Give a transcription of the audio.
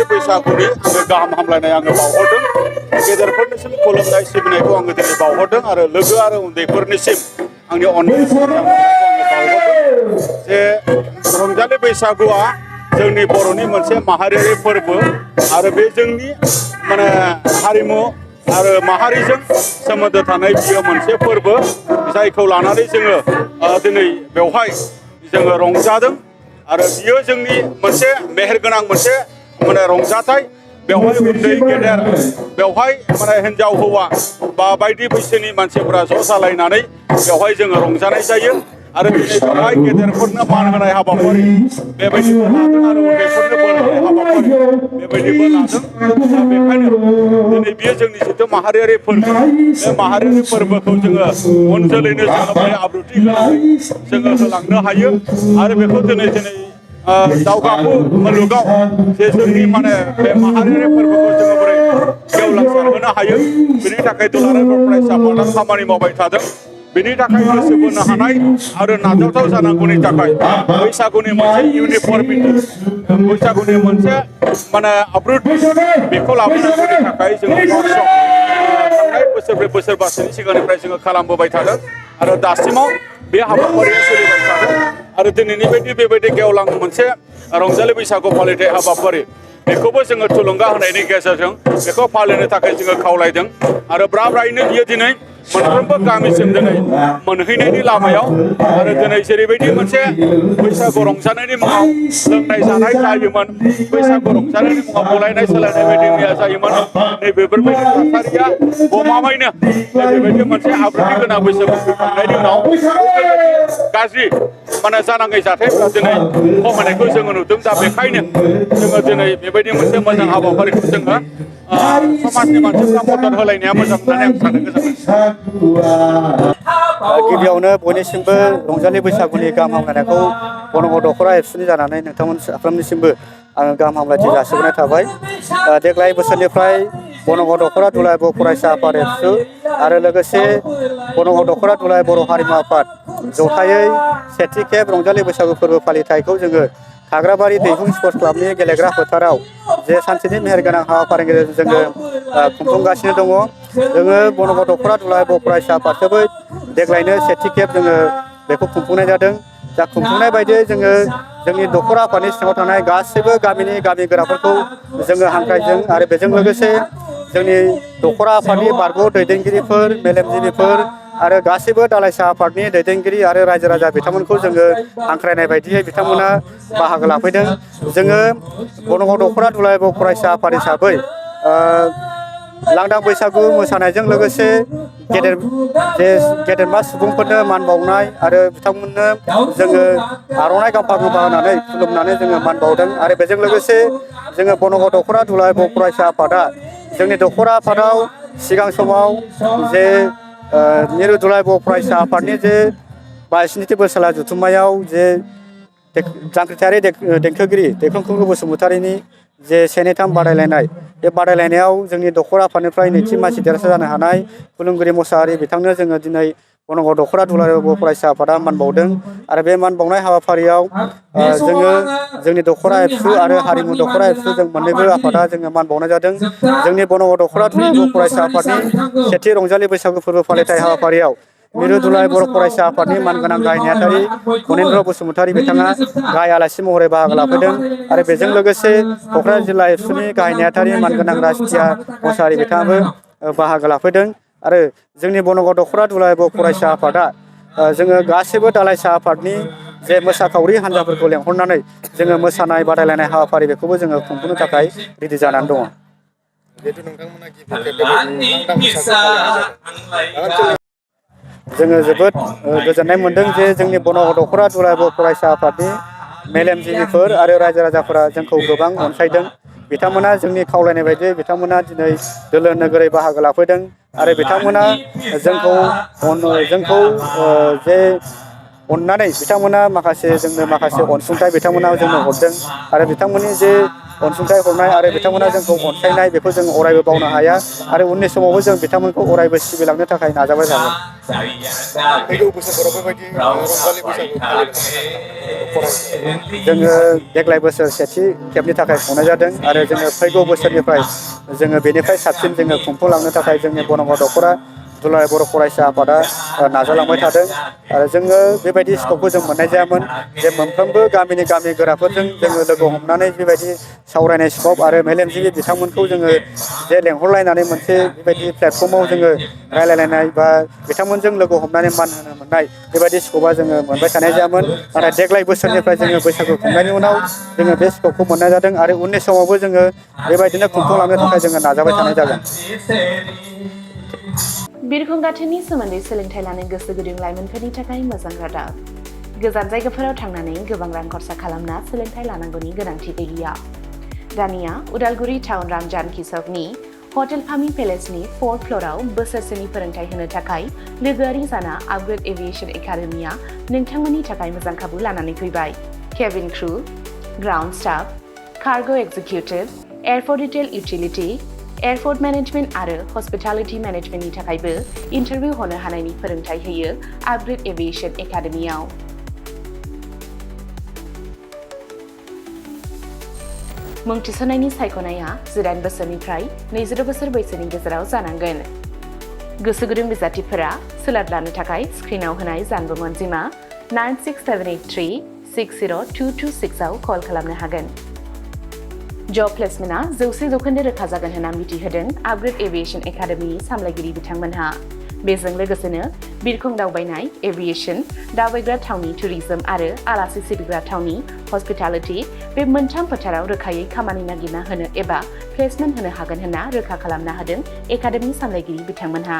बैसागुनि आङो गाहाम हामलायनाय आङो बावहरदों गेदेरफोरनिसिम खुलुमनाय सिबिनायखौ आङो दिनै बावहरदों आरो लोगो आरो उन्दैफोरनिसिम आंनि अननाय बावहरदों जे रंजालि बैसागुआ जोंनि बर'नि मोनसे माहारियारि फोरबो आरो बे जोंनि माने हारिमु आरो माहारिजों सोमोन्दो थानाय बियो मोनसे फोरबो जायखौ लानानै जोङो दिनै बेवहाय जोङो रंजादों आरो बियो जोंनि मोनसे मेहेरगोनां मोनसे माने रंजाथाय बेवहाय उन्दै गेदेर बेवहाय माने हिन्जाव हौवा बा बायदि बैसोनि मानसिफोरा ज' जालायनानै बेवहाय जोङो रंजानाय जायो आरो दिनै बेवहाय गेदेरफोरनो मान होनाय हाबाफारि बेबायदिबो लादों आरो उन्दैफोरनो बोर होनाय हाबाफारि बेबायदिबो लादों दा बेखायनो दिनै बियो जोंनि जिथु माहारियारि फोरबो बे माहारियारि फोरबोखौ जोङो उन जोलैनो जोङो बे आब्रुथि गोनाङै जोङो होलांनो हायो आरो बेखौ दिनै दावगाफु मुलुगाव जे जोंनि माने बे माहारियारि फोरबोखौ जोङो बोरै गेवलांसारहोनो हायो बेनि थाखाय दुलाराय बर' फरायसा आफादा खामानि मावबाय थादों बेनि थाखाय गोसो बोनो हानाय आरो नाजावथाव जानांगौनि थाखाय बैसागुनि मोनसे इउनिफर्मिटि बैसागुनि मोनसे माने आब्रुथ बेखौ लाबोनांगौनि थाखाय जोङो वर्कशप थांनाय बोसोरब्रै बोसोरबासोनि सिगांनिफ्राय जोङो खालामबोबाय थादों आरो दासिमाव बे हाबाफारिया सोलिबाय थादों आरो दिनैनि बायदि बेबायदि गेवलां मोनसे रंजालि बैसागु फालिथाय हाबाफारि बेखौबो जोङो थुलुंगा होनायनि गेजेरजों बेखौ फालिनो थाखाय जोङो खावलायदों आरो ब्राब्रायैनो बियो दिनै मोनफ्रोमबो गामिसिम दिनै मोनहैनायनि लामायाव आरो दिनै जेरैबायदि मोनसे बैसागु रंजानायनि मुङाव लोंनाय जानाय जायोमोन बैसागु रंजानायनि मुङाव बुलायनाय सोलायनाय बायदि मैया जायोमोन नैबेफोरबायदि थासारिया गमामायैनो नैबेबायदि मोनसे आब्रुथि गोनां बैसागु फैखांनायनि उनाव गाज्रि माने जानाङै जाथायफ्रा दिनै खमायनायखौ जोङो नुदों दा बेखायनो जोङो दिनै बेबायदि मोनसे मोजां हाबाफारिखौ जोङो समाजनि मानसिफ्रा मदद होलायनाया मोजां होननानै आं सानो गिबियावनो बयनिसिमबो रंजालि बैसागुनि गाहाम हामलायनायखौ बनग दख'रा एबसुनि जानानै नोंथांमोन साफ्रोमनिसिमबो आङो गाहाम हामलायथि जासिहरनाय थाबाय देग्लाय बोसोरनिफ्राय बनग दख'रा दुलाराय बर' फरायसा आफाद एबसु आरो लोगोसे बनग दख'रा दुलाराय बर' हारिमु आफाद जथायै सेथि खेब रंजालि बैसागु फोरबो फालिथायखौ जोङो खाग्राबारि दैहुं स्पर्ट्स क्लाबनि गेलेग्रा फोथाराव जे सानसेनि मेहेरगोनां हाबाफारिनि गेजेरजों जोङो खुंफुंगासिनो दङ जोङो बनग दख'रा दुलाराय बर' फरायसा आफादखौबो देग्लायनो सेथि खेब जोङो बेखौ खुंफुंनाय जादों दा खुंफुंनाय बायदियै जोङो जोंनि दख'रा आफादनि सिङाव थानाय गासैबो गामिनि गामि गोराफोरखौ जोङो हांख्रायदों आरो बेजों लोगोसे जोंनि दख'रा आफादनि बारग' दैदेनगिरिफोर मेलेमजिबिफोर आरो गासैबो दालाइसा आफादनि दैदेनगिरि आरो रायजो राजा बिथांमोनखौ जोङो हांख्रायनाय बायदियै बिथांमोना बाहागो लाफैदों जोङो बनग दख'रा दुलाराय बर' फरायसा आफाद हिसाबै लांदां बैसागु मोसानायजों लोगोसे गेदेरमा सुबुंफोरनो मान बावनाय आरो बिथांमोननो जोङो आर'नाइ गांफा गांफा होनानै खुलुमनानै जोङो मान बावदों आरो बेजों लोगोसे जोङो बनग दख'रा दुलाराय बर' फरायसा आफादा जोंनि दख'रा आफादाव सिगां समाव जे मिरु दुलाराय बर' फरायसा आफादनि जे 22थि बोसोरला जथुम्मायाव जे जांख्रिथायारि देंखोगिरि दैखांखु बसुमतारिनि जे 1-3 बादायलायनाय बे बादायलायनायाव जोंनि दख'रा आफादनिफ्राय नैथि मासि देरहासार जानो हानाय खुलुमगिरि मोसाहारि बिथांनो जोङो दिनै बनग दख'रा दुलाराय बर' फरायसा आफादा मान बावदों आरो बे मान बावनाय हाबाफारियाव जोङो जोंनि दख'रा एबसु आरो हारिमु दख'रा एबसु जों मोननैबो आफादा जोङो मान बावनाय जादों जोंनि बनग दख'रा दुलाराय बर' फरायसा आफादनि सेथि रंजालि बैसागु फोरबो फालिथाय हाबाफारियाव मिरु दुलाराय बर' फरायसा आफादनि मानगोनां गाहाय नेहाथारि फनेन्द्र बसुमतारि बिथाङा गाहाय आलासि महरै बाहागो लाफैदों आरो बेजों लोगोसे क'क्राझार जिल्ला एबसुनि गाहाय नेहाथारि मानगोनां राजखिया मोसाहारि बिथाङाबो बाहागो लाफैदों आरो जोंनि बनग दख'रा दुलाराय बर' फरायसा आफादा जोङो गासैबो दालाइसा आफादनि जे मोसाखावरि हान्जाफोरखौ लेंहरनानै जोङो मोसानाय बादायलायनाय हाबाफारि बेखौबो जोङो खुंफुंनो थाखाय रेडि जानानै दङ। जिहेथु नोंथांमोना गिबि खेब बेबायदि लांदां बैसागु फालिनाय जादों जोङो जोबोद गोजोननाय मोनदों जे जोंनि बनग दख'रा दुलाराय बर' फरायसा आफादनि मेलेमजिबिफोर आरो रायजो राजाफोरा जोंखौ गोबां अनसायदों बिथांमोना जोंनि खावलायनाय बायदियै बिथांमोना दिनै दोलो नोगोरै बाहागो लाफैदों आरो बिथांमोना जोंखौ जे अननानै बिथांमोना माखासे जोंनो माखासे अनसुंथाइ बिथांमोना जोंनो हरदों आरो बिथांमोननि जे अनसुंथाइ हरनाय आरो बिथांमोना जोंखौ अनसायनाय बेखौ जों अरायबो बावनो हाया आरो उननि समावबो जों बिथांमोनखौ अरायबो सिबिलांनो थाखाय नाजाबाय थागोन। फैगौ बोसोरफोराव बेबायदि रंजालि बैसागु फालिगोन। जोङो देग्लाय बोसोर सेथि खेबनि थाखाय खुंनाय जादों आरो जोङो फैगौ बोसोरनिफ्राय जोङो बेनिफ्राय साबसिन जोङो खुंफुंलांनो थाखाय जोंनि बनगाव दख'रा दुलाराय बर' फरायसा आफादा नाजालांबाय थादों आरो जोङो बेबायदि स्कपखौ जों मोननाय जायामोन जे मोनफ्रोमबो गामिनि गामि गोराफोरजों जोङो लोगो हमनानै बेबायदि सावरायनाय स्कप आरो मेलेमजिबि बिथांमोनखौ जोङो जे लेंहरलायनानै मोनसे बेबायदि प्लेटफर्माव जोङो रायलायलायनाय बा बिथांमोनजों लोगो हमनानै मान होनो मोननाय बेबायदि स्कपा जोङो मोनबाय थानाय जायामोन नाथाय देग्लाय बोसोरनिफ्राय जोङो बैसागु खुंनायनि उनाव जोङो बे स्कपखौ मोननाय जादों आरो उननि समावबो जोङो बेबायदिनो खुंफुंलांनो थाखाय जोङो नाजाबाय थानाय जागोन। बिरखं गाथोननि सोमोन्दै सोलोंथाइ लानो गोसो गुदुं लाइमोनफोरनि थाखाय मोजां रादाब। गोजान जायगाफोराव थांनानै गोबां रां खरसा खालामना सोलोंथाइ लानांगौनि गोनांथि गैलिया। दानिया उदालगुरि टाउन रामजानकि सकनि हटेल फामि पेलेसनि 4th फ्ल'राव बोसोरसेनि फोरोंथाइ होनो थाखाय लोगोआरि जाना आपग्रेड एभिएशन एकाडेमिया नोंथांमोननि थाखाय मोजां खाबु लानानै फैबाय। Cabin crew, ground staff, cargo executive, airport retail utility, airport management आरो हस्पिटालिटी मेनेजमेन्टनि थाखायबो इन्टारभिउ होनो हानायनि फोरोंथाइ होयो आपग्रेड एभिएशन एकाडेमियाव। मुं थिसननायनि सायख'नाया 18 बोसोरनिफ्राय 22 बोसोर बैसोनि गेजेराव जानांगोन। गोसो गुदुं बिजाथिफोरा सोलाद लानो थाखाय स्क्रिनाव होनाय जानबुं अनजिमा 96783602226 आव कल खालामनो हागोन। जब प्लेसमेन्टआ 100% रोखा जागोन होनना मिथिहोदों आपग्रेड एभिएशन एकाडेमिनि सामलायगिरि बिथांमोनहा। बेजों लोगोसेनो बिरखं दावबायनाय, एभिएशन, दावबायग्रा थावनि टुरिजम आरो आलासि सिबिग्रा थावनि हस्पिटालिटी बे मोनथाम फोथाराव रोखायै खामानि नागिरना होनो एबा प्लेसमेन्ट होनो हागोन होनना रोखा खालामना होदों एकाडेमि सामलायगिरि बिथांमोनहा।